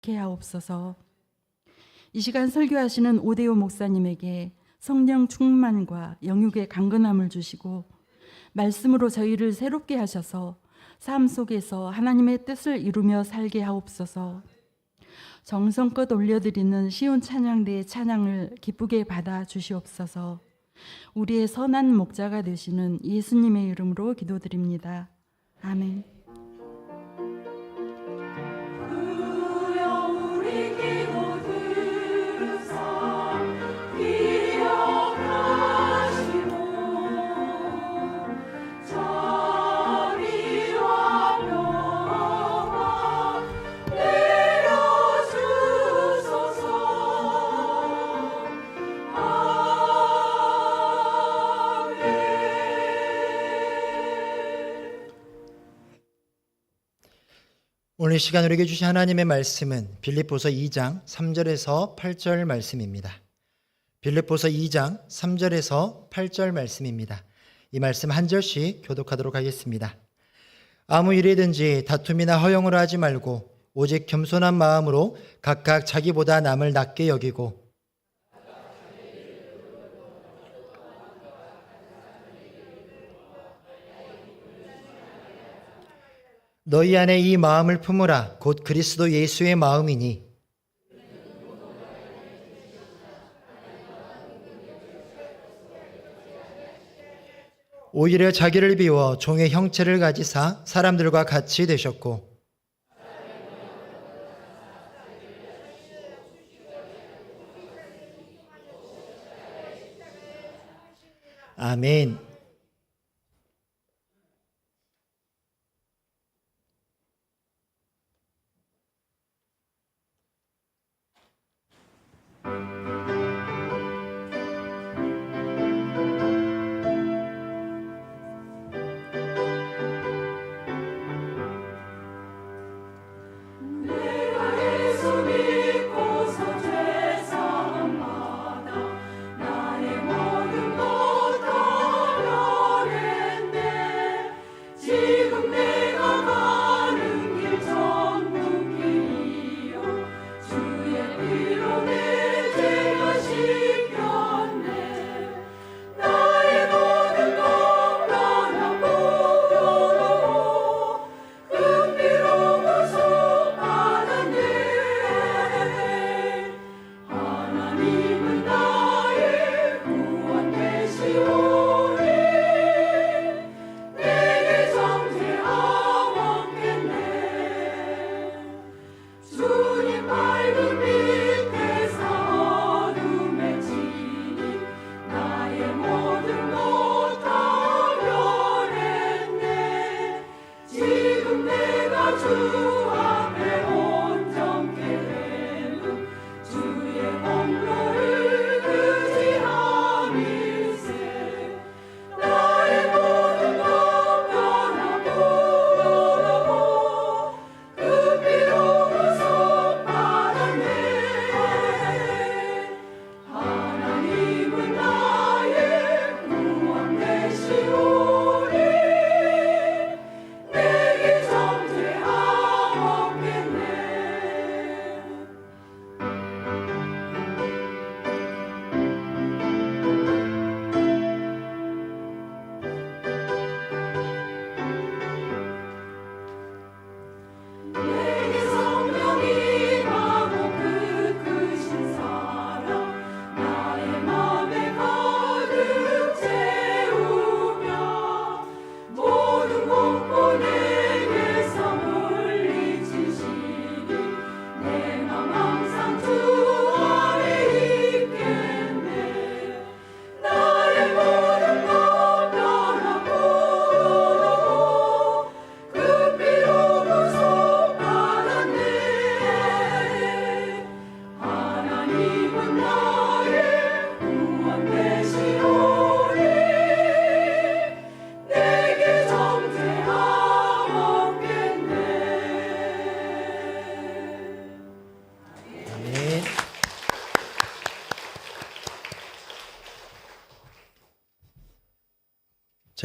지키게 하옵소서. 이 시간 설교하시는 오대호 목사님에게 성령 충만과 영육의 강건함을 주시고 말씀으로 저희를 새롭게 하셔서 삶 속에서 하나님의 뜻을 이루며 살게 하옵소서. 정성껏 올려드리는 시온 찬양대의 찬양을 기쁘게 받아 주시옵소서. 우리의 선한 목자가 되시는 예수님의 이름으로 기도드립니다. 아멘. 오늘 시간 우리에게 주신 하나님의 말씀은 빌립보서 2장 3절에서 8절 말씀입니다. 빌립보서 2장 3절에서 8절 말씀입니다. 이 말씀 한 절씩 교독하도록 하겠습니다. 아무 일이든지 다툼이나 허용을 하지 말고 오직 겸손한 마음으로 각각 자기보다 남을 낮게 여기고 너희 안에 이 마음을 품으라. 곧 그리스도 예수의 마음이니 오히려 자기를 비워 종의 형체를 가지사 사람들과 같이 되셨고 아멘.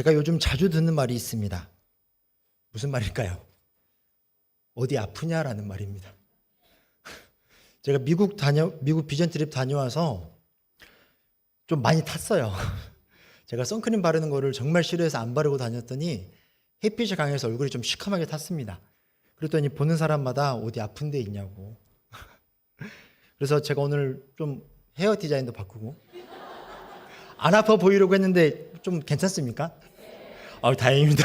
제가 요즘 자주 듣는 말이 있습니다. 무슨 말일까요? 어디 아프냐라는 말입니다. 제가 미국 비전 트립 다녀와서 좀 많이 탔어요. 제가 선크림 바르는 거를 정말 싫어해서 안 바르고 다녔더니 햇빛이 강해서 얼굴이 좀 시커멓게 탔습니다. 그랬더니 보는 사람마다 어디 아픈 데 있냐고. 그래서 제가 오늘 좀 헤어 디자인도 바꾸고 안 아파 보이려고 했는데 좀 괜찮습니까? 다행입니다.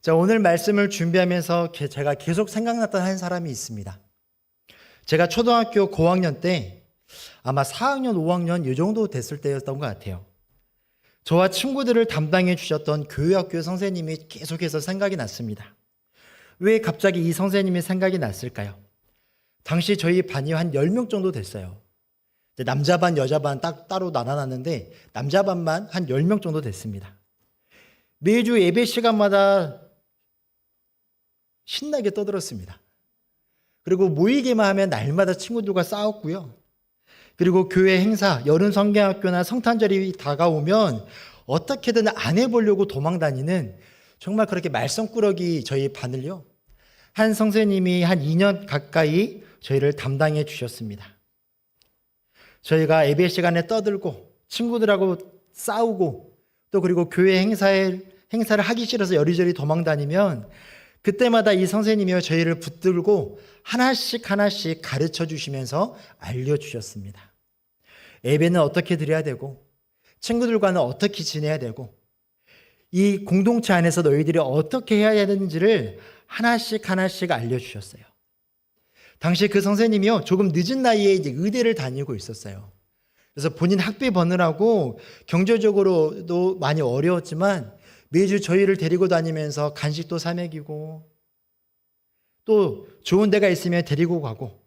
자, 오늘 말씀을 준비하면서 제가 계속 생각났던 한 사람이 있습니다. 제가 초등학교 고학년 때 아마 4학년, 5학년 이 정도 됐을 때였던 것 같아요. 저와 친구들을 담당해 주셨던 교회학교 선생님이 계속해서 생각이 났습니다. 왜 갑자기 이 선생님이 생각이 났을까요? 당시 저희 반이 한 10명 정도 됐어요. 남자 반, 여자 반 따로 나눠놨는데 남자 반만 한 10명 정도 됐습니다. 매주 예배 시간마다 신나게 떠들었습니다. 그리고 모이기만 하면 날마다 친구들과 싸웠고요. 그리고 교회 행사, 여름 성경학교나 성탄절이 다가오면 어떻게든 안 해보려고 도망다니는 정말 그렇게 말썽꾸러기 저희 반을요. 한 선생님이 한 2년 가까이 저희를 담당해 주셨습니다. 저희가 예배 시간에 떠들고 친구들하고 싸우고 또 그리고 교회 행사를 하기 싫어서 여리저리 도망다니면 그때마다 이 선생님이요 저희를 붙들고 하나씩 가르쳐 주시면서 알려주셨습니다. 예배는 어떻게 드려야 되고 친구들과는 어떻게 지내야 되고 이 공동체 안에서 너희들이 어떻게 해야 되는지를 하나씩 알려주셨어요. 당시 그 선생님이요 조금 늦은 나이에 이제 의대를 다니고 있었어요. 그래서 본인 학비 버느라고 경제적으로도 많이 어려웠지만 매주 저희를 데리고 다니면서 간식도 사 먹이고 또 좋은 데가 있으면 데리고 가고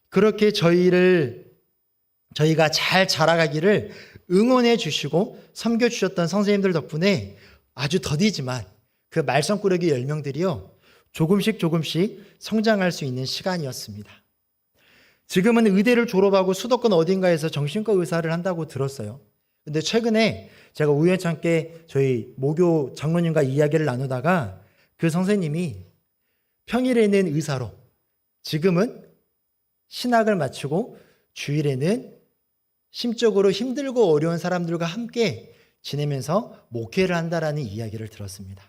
그렇게 저희가 잘 자라가기를 응원해 주시고 섬겨 주셨던 선생님들 덕분에 아주 더디지만 그 말썽꾸러기 10명들이요 조금씩 성장할 수 있는 시간이었습니다. 지금은 의대를 졸업하고 수도권 어딘가에서 정신과 의사를 한다고 들었어요. 근데 최근에 제가 우연찮게 저희 모교 장로님과 이야기를 나누다가 그 선생님이 평일에는 의사로 지금은 신학을 마치고 주일에는 심적으로 힘들고 어려운 사람들과 함께 지내면서 목회를 한다라는 이야기를 들었습니다.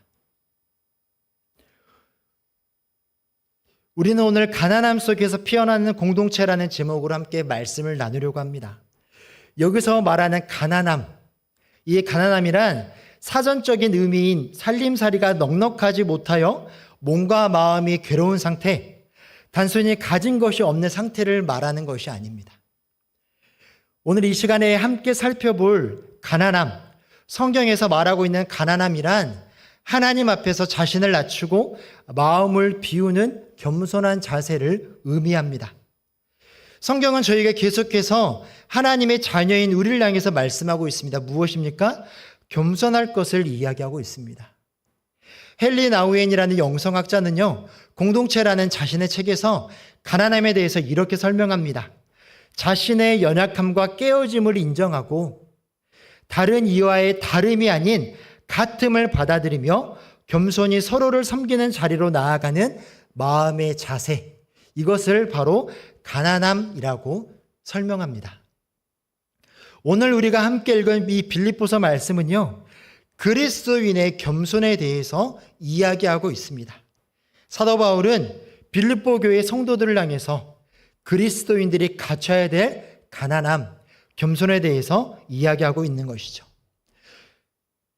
우리는 오늘 가난함 속에서 피어나는 공동체라는 제목으로 함께 말씀을 나누려고 합니다. 여기서 말하는 가난함, 이 가난함이란 사전적인 의미인 살림살이가 넉넉하지 못하여 몸과 마음이 괴로운 상태, 단순히 가진 것이 없는 상태를 말하는 것이 아닙니다. 오늘 이 시간에 함께 살펴볼 가난함, 성경에서 말하고 있는 가난함이란 하나님 앞에서 자신을 낮추고 마음을 비우는 겸손한 자세를 의미합니다. 성경은 저희가 계속해서 하나님의 자녀인 우리를 향해서 말씀하고 있습니다. 무엇입니까? 겸손할 것을 이야기하고 있습니다. 헨리 나우엔이라는 영성학자는요, 공동체라는 자신의 책에서 가난함에 대해서 이렇게 설명합니다. 자신의 연약함과 깨어짐을 인정하고 다른 이와의 다름이 아닌 같음을 받아들이며 겸손히 서로를 섬기는 자리로 나아가는 마음의 자세, 이것을 바로 가난함이라고 설명합니다. 오늘 우리가 함께 읽은 이 빌립보서 말씀은요, 그리스도인의 겸손에 대해서 이야기하고 있습니다. 사도 바울은 빌립보 교회 성도들을 향해서 그리스도인들이 갖춰야 될 가난함, 겸손에 대해서 이야기하고 있는 것이죠.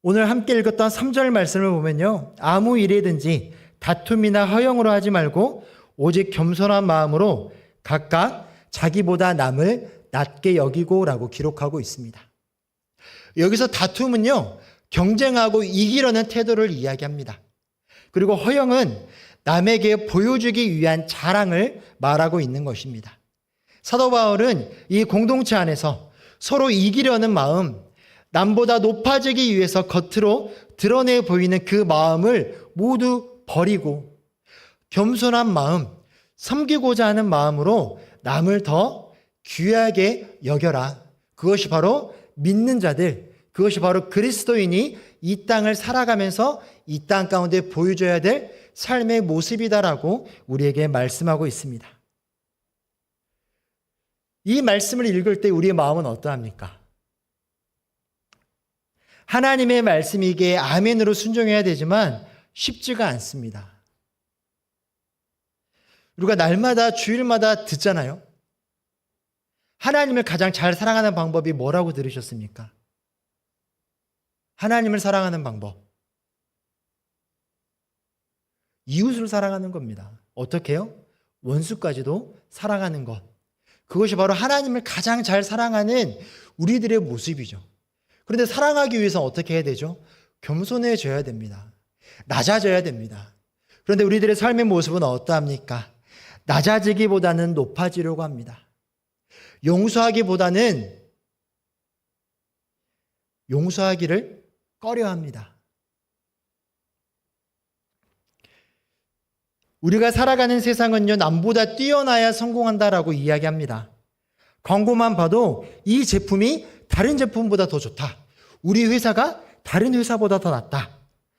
오늘 함께 읽었던 3절 말씀을 보면요, 아무 일이든지 다툼이나 허영으로 하지 말고 오직 겸손한 마음으로 각각 자기보다 남을 낮게 여기고라고 기록하고 있습니다. 여기서 다툼은요, 경쟁하고 이기려는 태도를 이야기합니다. 그리고 허영은 남에게 보여주기 위한 자랑을 말하고 있는 것입니다. 사도 바울은 이 공동체 안에서 서로 이기려는 마음, 남보다 높아지기 위해서 겉으로 드러내 보이는 그 마음을 모두 버리고 겸손한 마음, 섬기고자 하는 마음으로 남을 더 귀하게 여겨라. 그것이 바로 믿는 자들, 그것이 바로 그리스도인이 이 땅을 살아가면서 이 땅 가운데 보여줘야 될 삶의 모습이다라고 우리에게 말씀하고 있습니다. 이 말씀을 읽을 때 우리의 마음은 어떠합니까? 하나님의 말씀이기에 아멘으로 순종해야 되지만 쉽지가 않습니다. 우리가 날마다 주일마다 듣잖아요. 하나님을 가장 잘 사랑하는 방법이 뭐라고 들으셨습니까? 하나님을 사랑하는 방법. 이웃을 사랑하는 겁니다. 어떻게 해요? 원수까지도 사랑하는 것. 그것이 바로 하나님을 가장 잘 사랑하는 우리들의 모습이죠. 그런데 사랑하기 위해서 어떻게 해야 되죠? 겸손해져야 됩니다. 낮아져야 됩니다. 그런데 우리들의 삶의 모습은 어떠합니까? 낮아지기보다는 높아지려고 합니다. 용서하기를 꺼려합니다. 우리가 살아가는 세상은요, 남보다 뛰어나야 성공한다라고 이야기합니다. 광고만 봐도 이 제품이 다른 제품보다 더 좋다. 우리 회사가 다른 회사보다 더 낫다.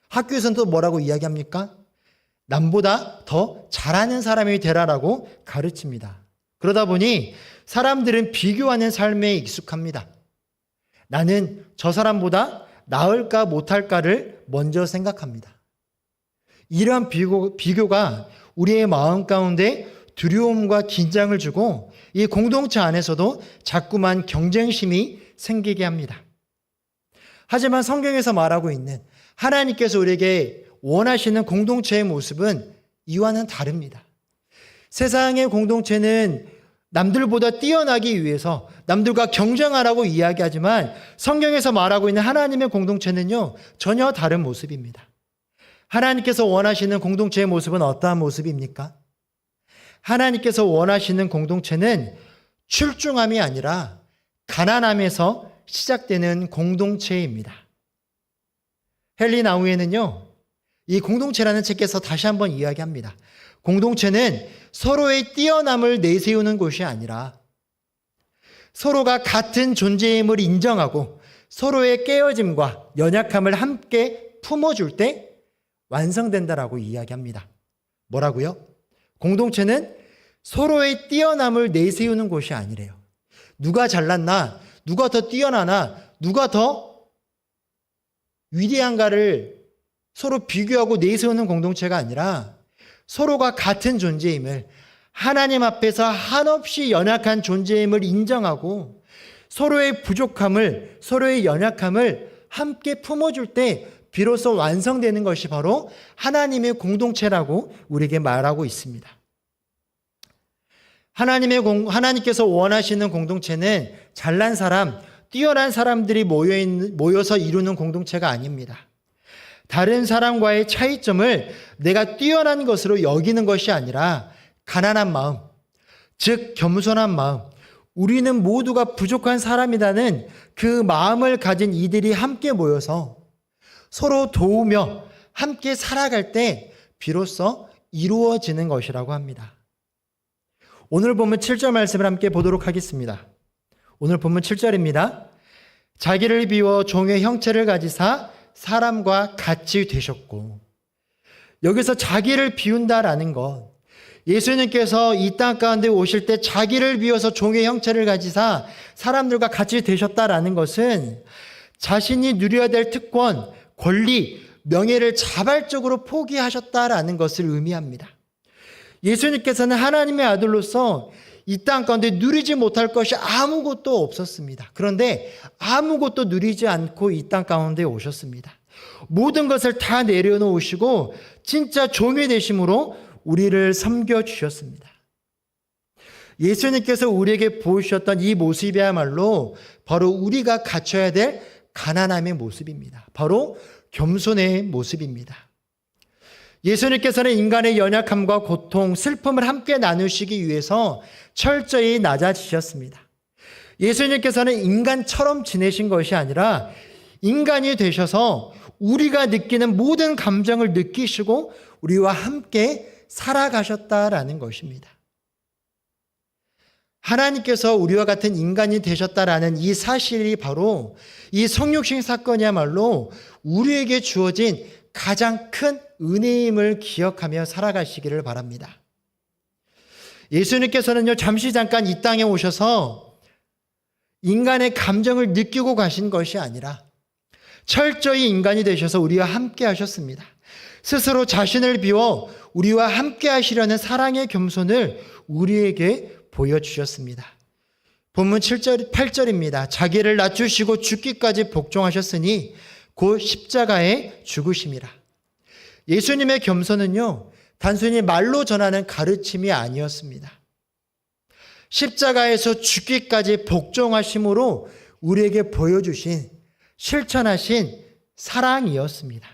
학교에서는 또 뭐라고 이야기합니까? 남보다 더 잘하는 사람이 되라라고 가르칩니다. 그러다 보니 사람들은 비교하는 삶에 익숙합니다. 나는 저 사람보다 나을까 못할까를 먼저 생각합니다. 이러한 비교가 우리의 마음 가운데 두려움과 긴장을 주고 이 공동체 안에서도 자꾸만 경쟁심이 생기게 합니다. 하지만 성경에서 말하고 있는 하나님께서 우리에게 원하시는 공동체의 모습은 이와는 다릅니다. 세상의 공동체는 남들보다 뛰어나기 위해서 남들과 경쟁하라고 이야기하지만 성경에서 말하고 있는 하나님의 공동체는요, 전혀 다른 모습입니다. 하나님께서 원하시는 공동체의 모습은 어떠한 모습입니까? 하나님께서 원하시는 공동체는 출중함이 아니라 가난함에서 시작되는 공동체입니다. 헨리 나우에는요, 이 공동체라는 책에서 다시 한번 이야기합니다. 공동체는 서로의 뛰어남을 내세우는 곳이 아니라 서로가 같은 존재임을 인정하고 서로의 깨어짐과 연약함을 함께 품어줄 때 완성된다라고 이야기합니다. 뭐라고요? 공동체는 서로의 뛰어남을 내세우는 곳이 아니래요. 누가 잘났나, 누가 더 뛰어나나, 누가 더 위대한가를 서로 비교하고 내세우는 공동체가 아니라 서로가 같은 존재임을, 하나님 앞에서 한없이 연약한 존재임을 인정하고 서로의 부족함을, 서로의 연약함을 함께 품어줄 때 비로소 완성되는 것이 바로 하나님의 공동체라고 우리에게 말하고 있습니다. 하나님께서 원하시는 공동체는 잘난 사람, 뛰어난 사람들이 모여서 이루는 공동체가 아닙니다. 다른 사람과의 차이점을 내가 뛰어난 것으로 여기는 것이 아니라 가난한 마음, 즉 겸손한 마음, 우리는 모두가 부족한 사람이라는 그 마음을 가진 이들이 함께 모여서 서로 도우며 함께 살아갈 때 비로소 이루어지는 것이라고 합니다. 오늘 본문 7절 말씀을 함께 보도록 하겠습니다. 오늘 본문 7절입니다. 자기를 비워 종의 형체를 가지사 사람과 같이 되셨고, 여기서 자기를 비운다라는 것, 예수님께서 이 땅 가운데 오실 때 자기를 비워서 종의 형체를 가지사 사람들과 같이 되셨다라는 것은 자신이 누려야 될 특권, 권리, 명예를 자발적으로 포기하셨다라는 것을 의미합니다. 예수님께서는 하나님의 아들로서 이 땅 가운데 누리지 못할 것이 아무것도 없었습니다. 그런데 아무것도 누리지 않고 이 땅 가운데 오셨습니다. 모든 것을 다 내려놓으시고 진짜 종이 되심으로 우리를 섬겨주셨습니다. 예수님께서 우리에게 보여주셨던 이 모습이야말로 바로 우리가 갖춰야 될 가난함의 모습입니다. 바로 겸손의 모습입니다. 예수님께서는 인간의 연약함과 고통, 슬픔을 함께 나누시기 위해서 철저히 낮아지셨습니다. 예수님께서는 인간처럼 지내신 것이 아니라 인간이 되셔서 우리가 느끼는 모든 감정을 느끼시고 우리와 함께 살아가셨다라는 것입니다. 하나님께서 우리와 같은 인간이 되셨다라는 이 사실이 바로 이 성육신 사건이야말로 우리에게 주어진 가장 큰 은혜임을 기억하며 살아가시기를 바랍니다. 예수님께서는요, 잠시 잠깐 이 땅에 오셔서 인간의 감정을 느끼고 가신 것이 아니라 철저히 인간이 되셔서 우리와 함께 하셨습니다. 스스로 자신을 비워 우리와 함께 하시려는 사랑의 겸손을 우리에게 보여주셨습니다. 본문 7절, 8절입니다. 자기를 낮추시고 죽기까지 복종하셨으니 곧 십자가에 죽으심이라. 예수님의 겸손은요, 단순히 말로 전하는 가르침이 아니었습니다. 십자가에서 죽기까지 복종하심으로 우리에게 보여주신, 실천하신 사랑이었습니다.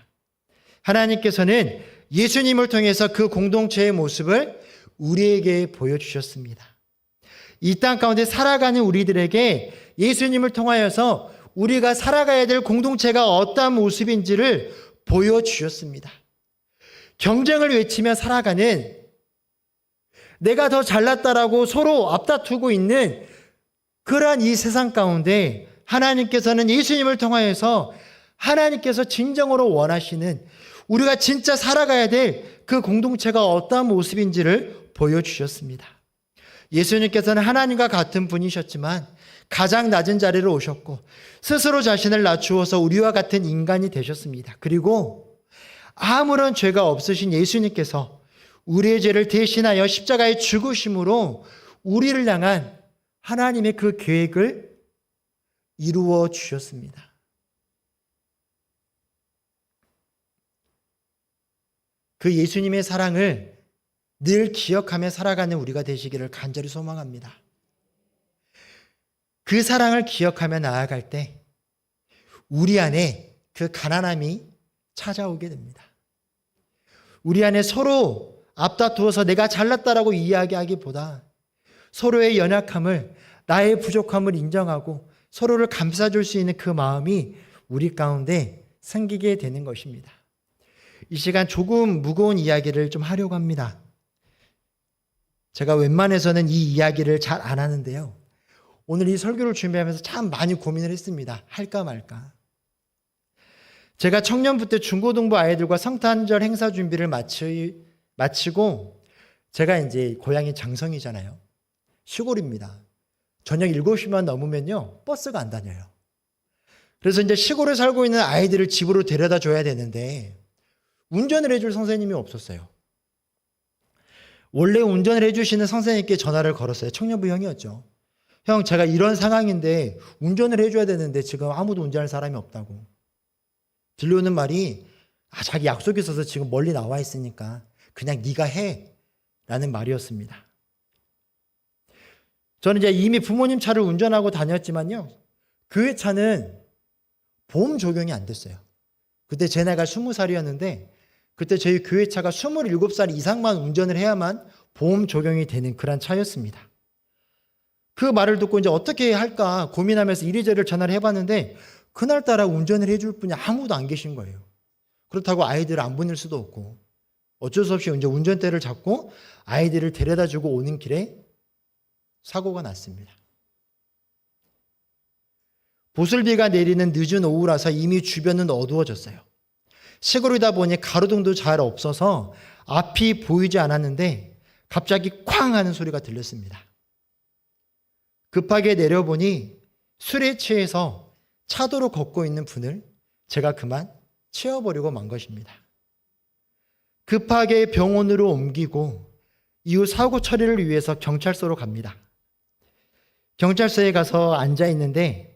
하나님께서는 예수님을 통해서 그 공동체의 모습을 우리에게 보여주셨습니다. 이 땅 가운데 살아가는 우리들에게 예수님을 통하여서 우리가 살아가야 될 공동체가 어떠한 모습인지를 보여주셨습니다. 경쟁을 외치며 살아가는, 내가 더 잘났다라고 서로 앞다투고 있는 그러한 이 세상 가운데 하나님께서는 예수님을 통하여서 하나님께서 진정으로 원하시는, 우리가 진짜 살아가야 될 그 공동체가 어떠한 모습인지를 보여주셨습니다. 예수님께서는 하나님과 같은 분이셨지만 가장 낮은 자리로 오셨고 스스로 자신을 낮추어서 우리와 같은 인간이 되셨습니다. 그리고 아무런 죄가 없으신 예수님께서 우리의 죄를 대신하여 십자가에 죽으심으로 우리를 향한 하나님의 그 계획을 이루어 주셨습니다. 그 예수님의 사랑을 늘 기억하며 살아가는 우리가 되시기를 간절히 소망합니다. 그 사랑을 기억하며 나아갈 때 우리 안에 그 가난함이 찾아오게 됩니다. 우리 안에 서로 앞다투어서 내가 잘났다라고 이야기하기보다 서로의 연약함을, 나의 부족함을 인정하고 서로를 감싸줄 수 있는 그 마음이 우리 가운데 생기게 되는 것입니다. 이 시간 조금 무거운 이야기를 좀 하려고 합니다. 제가 웬만해서는 이 이야기를 잘 안 하는데요. 오늘 이 설교를 준비하면서 참 많이 고민을 했습니다. 할까 말까. 제가 청년부 때 중고등부 아이들과 성탄절 행사 준비를 마치고 제가 이제 고향이 장성이잖아요. 시골입니다. 저녁 7시만 넘으면요, 버스가 안 다녀요. 그래서 이제 시골에 살고 있는 아이들을 집으로 데려다 줘야 되는데 운전을 해줄 선생님이 없었어요. 원래 운전을 해주시는 선생님께 전화를 걸었어요. 청년부 형이었죠. 형, 제가 이런 상황인데 운전을 해줘야 되는데 지금 아무도 운전할 사람이 없다고. 들려오는 말이, 자기 약속이 있어서 지금 멀리 나와 있으니까 그냥 네가 해 라는 말이었습니다. 저는 이제 이미 부모님 차를 운전하고 다녔지만요, 그 차는 보험 적용이 안 됐어요. 그때 제 나이가 20살이었는데 그때 저희 교회 차가 27살 이상만 운전을 해야만 보험 적용이 되는 그런 차였습니다. 그 말을 듣고 이제 어떻게 할까 고민하면서 이리저리 전화를 해봤는데 그날따라 운전을 해줄 분이 아무도 안 계신 거예요. 그렇다고 아이들을 안 보낼 수도 없고 어쩔 수 없이 이제 운전대를 잡고 아이들을 데려다 주고 오는 길에 사고가 났습니다. 보슬비가 내리는 늦은 오후라서 이미 주변은 어두워졌어요. 시골이다 보니 가로등도 잘 없어서 앞이 보이지 않았는데 갑자기 쾅 하는 소리가 들렸습니다. 급하게 내려보니 술에 취해서 차도로 걷고 있는 분을 제가 그만 치워버리고 만 것입니다. 급하게 병원으로 옮기고 이후 사고 처리를 위해서 경찰서로 갑니다. 경찰서에 가서 앉아 있는데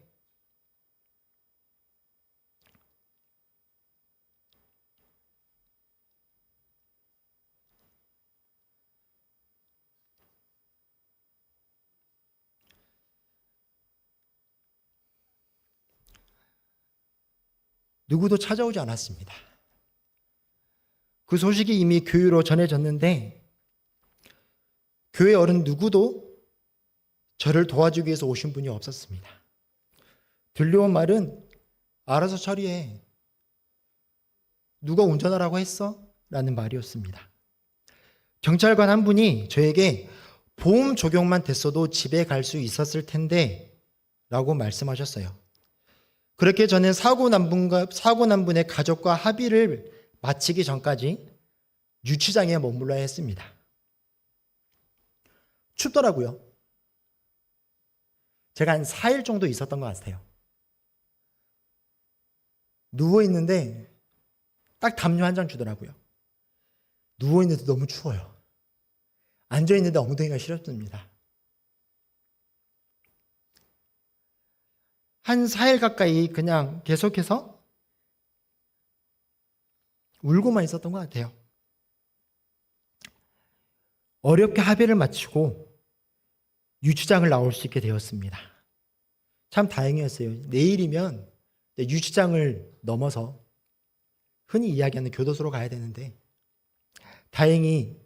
누구도 찾아오지 않았습니다. 그 소식이 이미 교회로 전해졌는데 교회 어른 누구도 저를 도와주기 위해서 오신 분이 없었습니다. 들려온 말은 알아서 처리해. 누가 운전하라고 했어? 라는 말이었습니다. 경찰관 한 분이 저에게 보험 적용만 됐어도 집에 갈 수 있었을 텐데 라고 말씀하셨어요. 그렇게 저는 사고 난 분의 가족과 합의를 마치기 전까지 유치장에 머물러야 했습니다. 춥더라고요. 제가 한 4일 정도 있었던 것 같아요. 누워있는데 딱 담요 한 장 주더라고요. 누워있는데 너무 추워요. 앉아있는데 엉덩이가 시렵습니다. 한 4일 가까이 그냥 계속해서 울고만 있었던 것 같아요. 어렵게 합의를 마치고 유치장을 나올 수 있게 되었습니다. 참 다행이었어요. 내일이면 유치장을 넘어서 흔히 이야기하는 교도소로 가야 되는데 다행히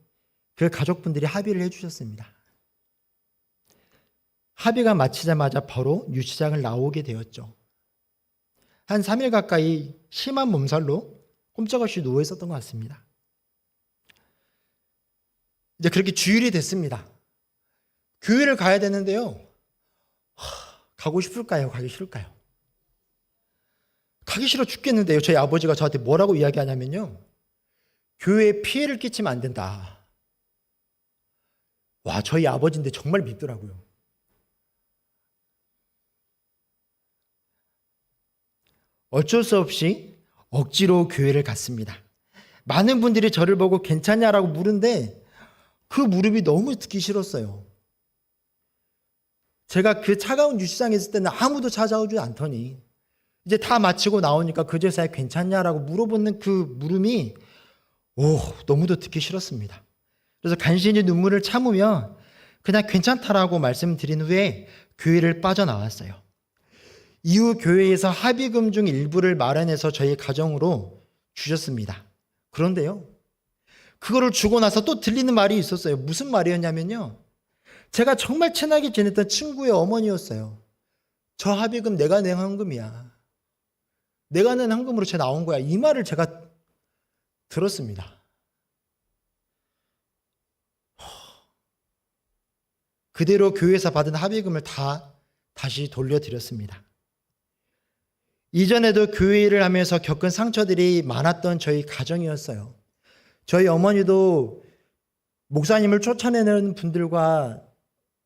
그 가족분들이 합의를 해주셨습니다. 합의가 마치자마자 바로 유치장을 나오게 되었죠. 한 3일 가까이 심한 몸살로 꼼짝없이 누워 있었던 것 같습니다. 이제 그렇게 주일이 됐습니다. 교회를 가야 되는데요. 가고 싶을까요? 가기 싫을까요? 가기 싫어 죽겠는데요. 저희 아버지가 저한테 뭐라고 이야기하냐면요. 교회에 피해를 끼치면 안 된다. 와, 저희 아버지인데 정말 믿더라고요. 어쩔 수 없이 억지로 교회를 갔습니다. 많은 분들이 저를 보고 괜찮냐라고 물은데 그 물음이 너무 듣기 싫었어요. 제가 그 차가운 유치장에 있을 때는 아무도 찾아오지 않더니 이제 다 마치고 나오니까 그제서야 괜찮냐라고 물어보는 그 물음이 너무도 듣기 싫었습니다. 그래서 간신히 눈물을 참으며 그냥 괜찮다라고 말씀드린 후에 교회를 빠져나왔어요. 이후 교회에서 합의금 중 일부를 마련해서 저희 가정으로 주셨습니다. 그런데요, 그거를 주고 나서 또 들리는 말이 있었어요. 무슨 말이었냐면요, 제가 정말 친하게 지냈던 친구의 어머니였어요. 저 합의금 내가 낸 헌금이야. 내가 낸 헌금으로 쟤 나온 거야. 이 말을 제가 들었습니다. 그대로 교회에서 받은 합의금을 다시 돌려드렸습니다. 이전에도 교회 일을 하면서 겪은 상처들이 많았던 저희 가정이었어요. 저희 어머니도 목사님을 쫓아내는 분들과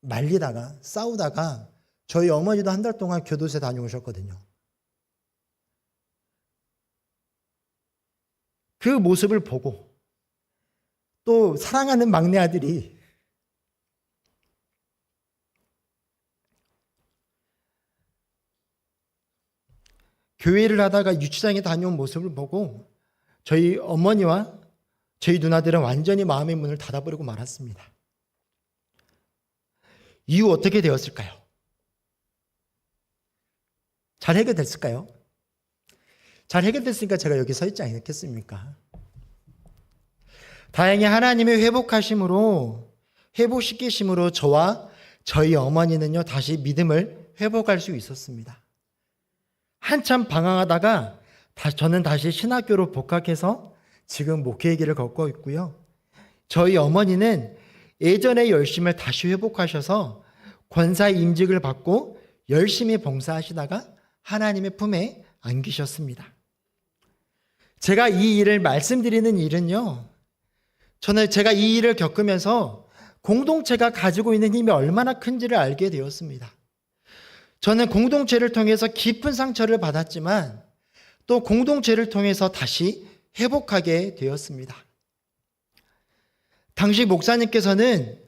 말리다가 싸우다가 저희 어머니도 한 달 동안 교도소에 다녀오셨거든요. 그 모습을 보고 또 사랑하는 막내 아들이 교회를 하다가 유치장에 다녀온 모습을 보고 저희 어머니와 저희 누나들은 완전히 마음의 문을 닫아버리고 말았습니다. 이후 어떻게 되었을까요? 잘 해결됐을까요? 잘 해결됐으니까 제가 여기 서 있지 않겠습니까? 다행히 하나님의 회복시키심으로 저와 저희 어머니는요, 다시 믿음을 회복할 수 있었습니다. 한참 방황하다가 저는 다시 신학교로 복학해서 지금 목회의 길을 걷고 있고요. 저희 어머니는 예전의 열심을 다시 회복하셔서 권사 임직을 받고 열심히 봉사하시다가 하나님의 품에 안기셨습니다. 제가 이 일을 말씀드리는 일은요, 제가 이 일을 겪으면서 공동체가 가지고 있는 힘이 얼마나 큰지를 알게 되었습니다. 저는 공동체를 통해서 깊은 상처를 받았지만 또 공동체를 통해서 다시 회복하게 되었습니다. 당시 목사님께서는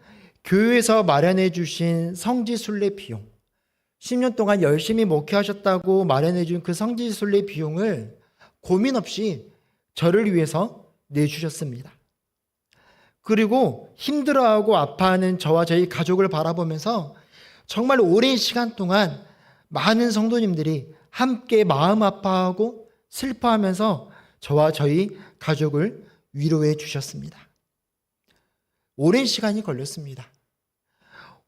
교회에서 마련해 주신 성지순례 비용, 10년 동안 열심히 목회하셨다고 마련해 준 그 성지순례 비용을 고민 없이 저를 위해서 내주셨습니다. 그리고 힘들어하고 아파하는 저와 저희 가족을 바라보면서 정말 오랜 시간 동안 많은 성도님들이 함께 마음 아파하고 슬퍼하면서 저와 저희 가족을 위로해 주셨습니다. 오랜 시간이 걸렸습니다.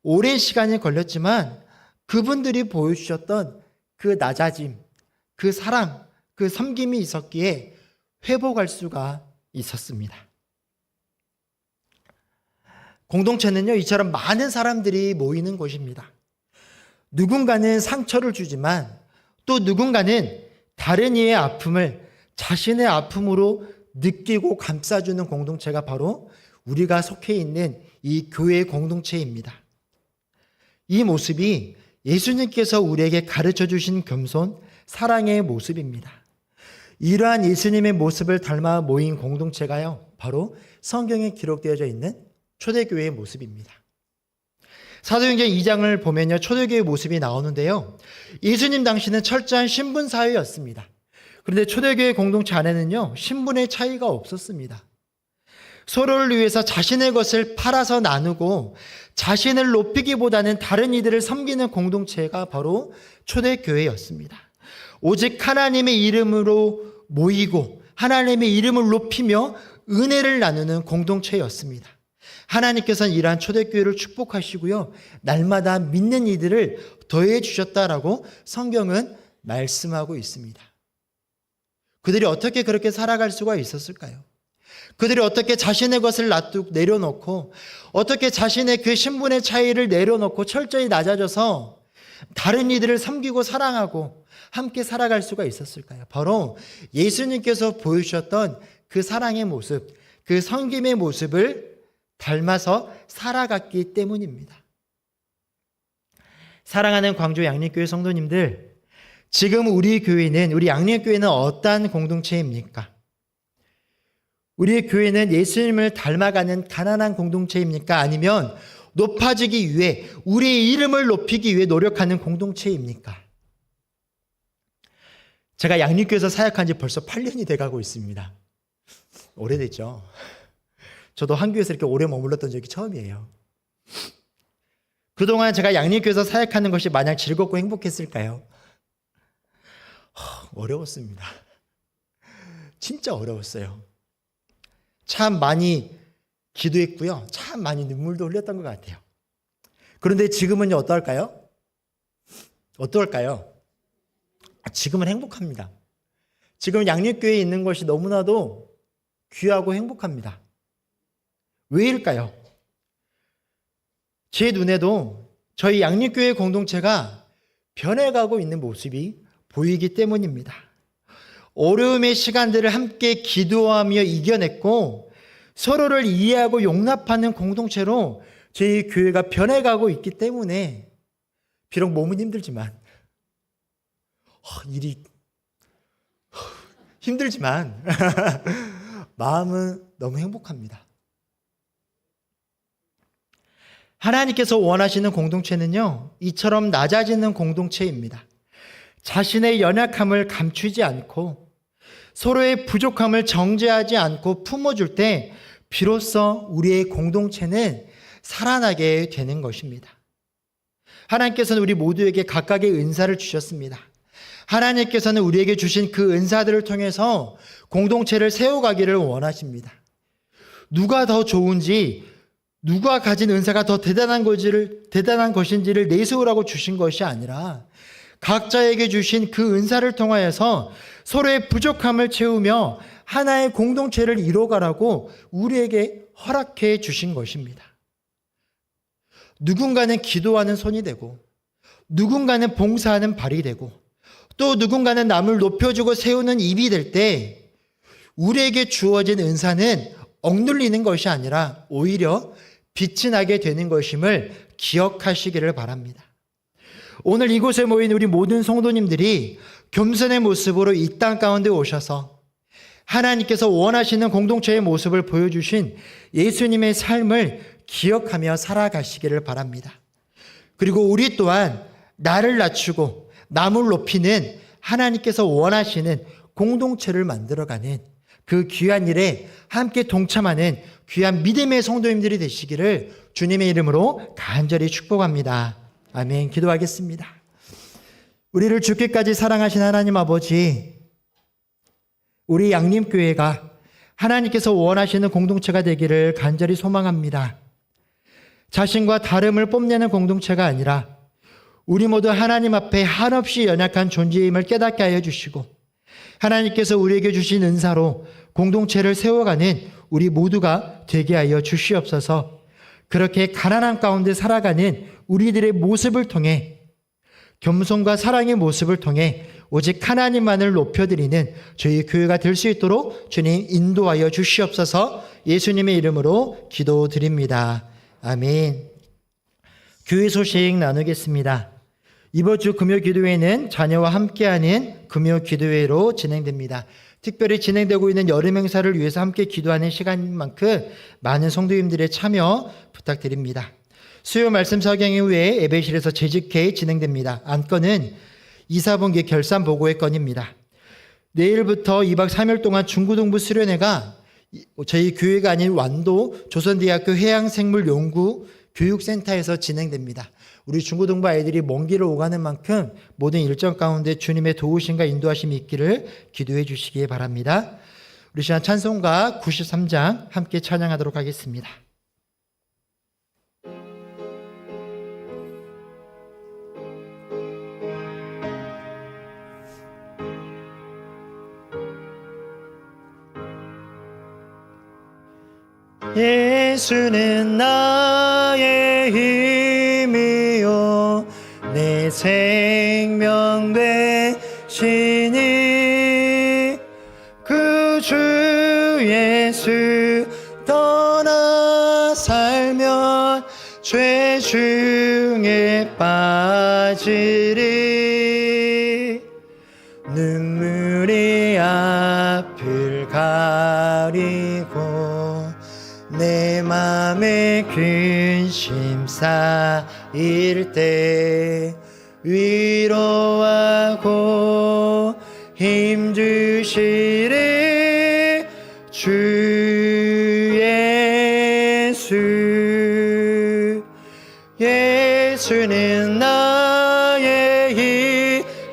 오랜 시간이 걸렸지만 그분들이 보여주셨던 그 낮아짐, 그 사랑, 그 섬김이 있었기에 회복할 수가 있었습니다. 공동체는요, 이처럼 많은 사람들이 모이는 곳입니다. 누군가는 상처를 주지만 또 누군가는 다른 이의 아픔을 자신의 아픔으로 느끼고 감싸주는 공동체가 바로 우리가 속해 있는 이 교회의 공동체입니다. 이 모습이 예수님께서 우리에게 가르쳐 주신 겸손, 사랑의 모습입니다. 이러한 예수님의 모습을 닮아 모인 공동체가요, 바로 성경에 기록되어져 있는 초대교회의 모습입니다. 사도행전 2장을 보면요, 초대교회의 모습이 나오는데요. 예수님 당시는 철저한 신분 사회였습니다. 그런데 초대교회 공동체 안에는요, 신분의 차이가 없었습니다. 서로를 위해서 자신의 것을 팔아서 나누고 자신을 높이기보다는 다른 이들을 섬기는 공동체가 바로 초대교회였습니다. 오직 하나님의 이름으로 모이고 하나님의 이름을 높이며 은혜를 나누는 공동체였습니다. 하나님께서는 이러한 초대교회를 축복하시고요, 날마다 믿는 이들을 더해 주셨다라고 성경은 말씀하고 있습니다. 그들이 어떻게 그렇게 살아갈 수가 있었을까요? 그들이 어떻게 자신의 것을 내려놓고 어떻게 자신의 그 신분의 차이를 내려놓고 철저히 낮아져서 다른 이들을 섬기고 사랑하고 함께 살아갈 수가 있었을까요? 바로 예수님께서 보여주셨던 그 사랑의 모습, 그 섬김의 모습을 닮아서 살아갔기 때문입니다. 사랑하는 광주 양립교회 성도님들, 지금 우리 교회는, 우리 양립교회는 어떠한 공동체입니까? 우리의 교회는 예수님을 닮아가는 가난한 공동체입니까? 아니면 높아지기 위해, 우리의 이름을 높이기 위해 노력하는 공동체입니까? 제가 양립교회에서 사역한 지 벌써 8년이 돼가고 있습니다. 오래됐죠? 저도 한 교회에서 이렇게 오래 머물렀던 적이 처음이에요. 그동안 제가 양립교회에서 사역하는 것이 마냥 즐겁고 행복했을까요? 어려웠습니다. 진짜 어려웠어요. 참 많이 기도했고요. 참 많이 눈물도 흘렸던 것 같아요. 그런데 지금은요, 어떨까요? 어떨까요? 지금은 행복합니다. 지금 양립교회에 있는 것이 너무나도 귀하고 행복합니다. 왜일까요? 제 눈에도 저희 양립교회 공동체가 변해가고 있는 모습이 보이기 때문입니다. 어려움의 시간들을 함께 기도하며 이겨냈고 서로를 이해하고 용납하는 공동체로 저희 교회가 변해가고 있기 때문에 비록 몸은 힘들지만 일이 힘들지만 마음은 너무 행복합니다. 하나님께서 원하시는 공동체는요, 이처럼 낮아지는 공동체입니다. 자신의 연약함을 감추지 않고 서로의 부족함을 정죄하지 않고 품어줄 때 비로소 우리의 공동체는 살아나게 되는 것입니다. 하나님께서는 우리 모두에게 각각의 은사를 주셨습니다. 하나님께서는 우리에게 주신 그 은사들을 통해서 공동체를 세워가기를 원하십니다. 누가 더 좋은지, 누가 가진 은사가 더 대단한 것인지를 내세우라고 주신 것이 아니라 각자에게 주신 그 은사를 통하여서 서로의 부족함을 채우며 하나의 공동체를 이뤄가라고 우리에게 허락해 주신 것입니다. 누군가는 기도하는 손이 되고, 누군가는 봉사하는 발이 되고, 또 누군가는 남을 높여주고 세우는 입이 될 때 우리에게 주어진 은사는 억눌리는 것이 아니라 오히려 빛이 나게 되는 것임을 기억하시기를 바랍니다. 오늘 이곳에 모인 우리 모든 성도님들이 겸손의 모습으로 이 땅 가운데 오셔서 하나님께서 원하시는 공동체의 모습을 보여주신 예수님의 삶을 기억하며 살아가시기를 바랍니다. 그리고 우리 또한 나를 낮추고 남을 높이는 하나님께서 원하시는 공동체를 만들어가는 그 귀한 일에 함께 동참하는 귀한 믿음의 성도님들이 되시기를 주님의 이름으로 간절히 축복합니다. 아멘. 기도하겠습니다. 우리를 죽기까지 사랑하신 하나님 아버지, 우리 양림교회가 하나님께서 원하시는 공동체가 되기를 간절히 소망합니다. 자신과 다름을 뽐내는 공동체가 아니라 우리 모두 하나님 앞에 한없이 연약한 존재임을 깨닫게 하여 주시고 하나님께서 우리에게 주신 은사로 공동체를 세워가는 우리 모두가 되게 하여 주시옵소서. 그렇게 가난한 가운데 살아가는 우리들의 모습을 통해, 겸손과 사랑의 모습을 통해 오직 하나님만을 높여드리는 저희 교회가 될 수 있도록 주님 인도하여 주시옵소서. 예수님의 이름으로 기도드립니다. 아멘. 교회 소식 나누겠습니다. 이번 주 금요 기도회는 자녀와 함께하는 금요 기도회로 진행됩니다. 특별히 진행되고 있는 여름 행사를 위해서 함께 기도하는 시간인 만큼 많은 성도님들의 참여 부탁드립니다. 수요 말씀 석양 이후에 예배실에서 재직회 진행됩니다. 안건은 이사분기 결산 보고의 건입니다. 내일부터 2박 3일 동안 중고등부 수련회가 저희 교회가 아닌 완도 조선대학교 해양생물연구 교육센터에서 진행됩니다. 우리 중고등부 아이들이 먼 길을 오가는 만큼 모든 일정 가운데 주님의 도우심과 인도하심이 있기를 기도해 주시기 바랍니다. 우리 시간 찬송가 93장 함께 찬양하도록 하겠습니다. 예수는 나의 힘이요 내 생명 되시니 그 주 예수 떠나 살면 죄 중에 빠지리 눈물이 앞을 가리고 내 맘에 근심 쌓일 때 위로하고 힘주시리 주 예수. 예수는 나의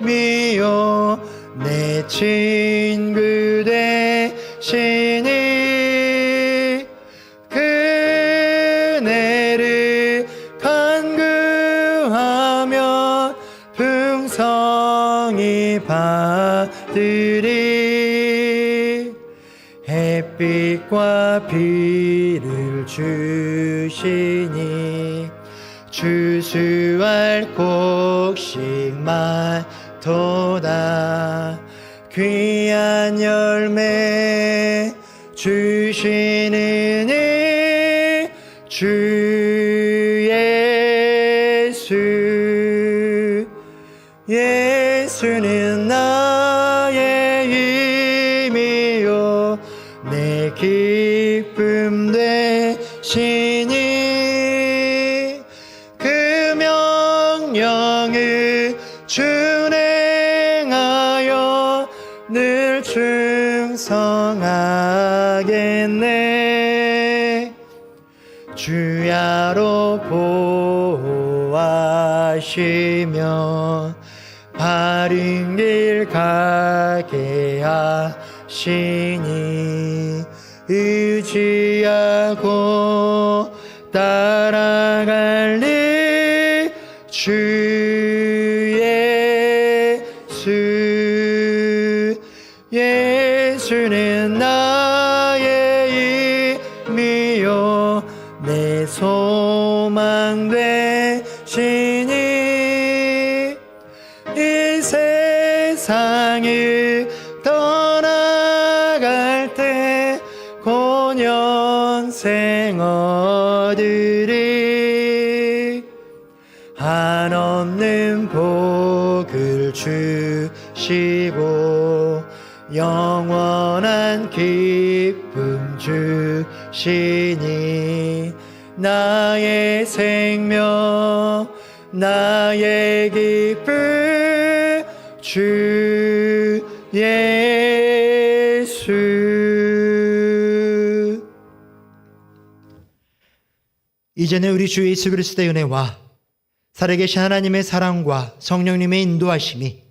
힘이요 내 친구 되시니 그네를 간구하면 풍성히 받으리 햇빛과 비를 주시니 주수할 곡식만 도다 귀한 열매 주시는 이 주 예수. 예수는 나의 힘이요 내 기쁨 되시니 그 명령을 준행하여 늘 충성하겠네. 주야로 보호하시며 바른 길 가게 하시니 의지하고 따라갈리 주 예수. 예수는 나의 힘이요 내 소망 되시니 이 세상을 떠나갈 때 곤연생 얻으리 한없는 복을 주시고 영원한 기쁨 주시니 나의 생명 나의 기쁨 주 예수. 이제는 우리 주 예수 그리스도의 은혜와 살아계신 하나님의 사랑과 성령님의 인도하심이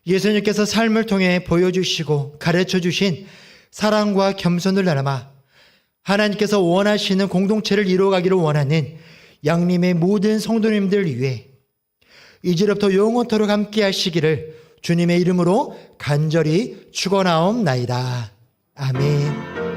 예수님께서 삶을 통해 보여주시고 가르쳐주신 사랑과 겸손을 나눠 하나님께서 원하시는 공동체를 이루어가기를 원하는 양림의 모든 성도님들 위해 이제부터 영원토록 함께 하시기를 주님의 이름으로 간절히 축원하옵나이다. 아멘.